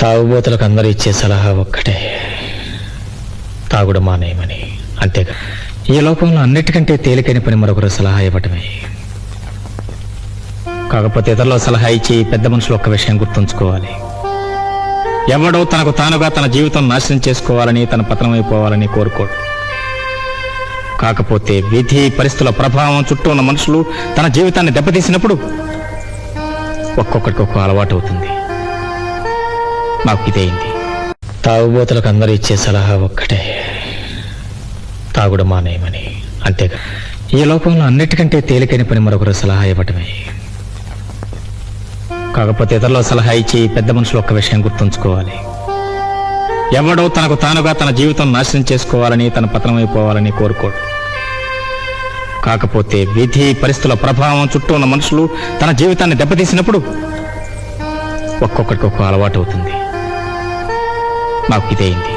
తాగుబోతులకు అందరూ ఇచ్చే సలహా ఒక్కటే, తాగుడు మానేయమని. అంతేగా ఈ లోకంలో అన్నిటికంటే తేలికైన పని మరొకరు సలహా ఇవ్వటమే. కాకపోతే ఇతరుల సలహా ఇచ్చి పెద్ద మనుషులు ఒక్క విషయం గుర్తుంచుకోవాలి, ఎవడో తనకు తానుగా తన జీవితం నాశనం చేసుకోవాలని, తన పతనమైపోవాలని కోరుకోడు. కాకపోతే విధి పరిస్థితుల ప్రభావం, చుట్టూ ఉన్న మనుషులు తన జీవితాన్ని దెబ్బతీసినప్పుడు ఒక్కొక్కడికి ఒక్కో అలవాటు అవుతుంది. నాకు ఇదేంది. తాగుబోతులకు అందరూ ఇచ్చే సలహా ఒక్కటే, తాగుడు మానేయమని. అంతేగా ఈ లోకంలో అన్నిటికంటే తేలికైన పని మరొకరు సలహా ఇవ్వటమే. కాకపోతే ఇతరుల సలహా ఇచ్చి పెద్ద మనుషులు ఒక్క విషయం గుర్తుంచుకోవాలి, ఎవడో తనకు తానుగా తన జీవితం నాశనం చేసుకోవాలని, తన పతనమైపోవాలని కోరుకోడు. కాకపోతే విధి పరిస్థితుల ప్రభావం, చుట్టూ ఉన్న మనుషులు తన జీవితాన్ని దెబ్బతీసినప్పుడు ఒక్కొక్కడికి ఒక్కో అలవాటు అవుతుంది. నాకు ఇదేంది.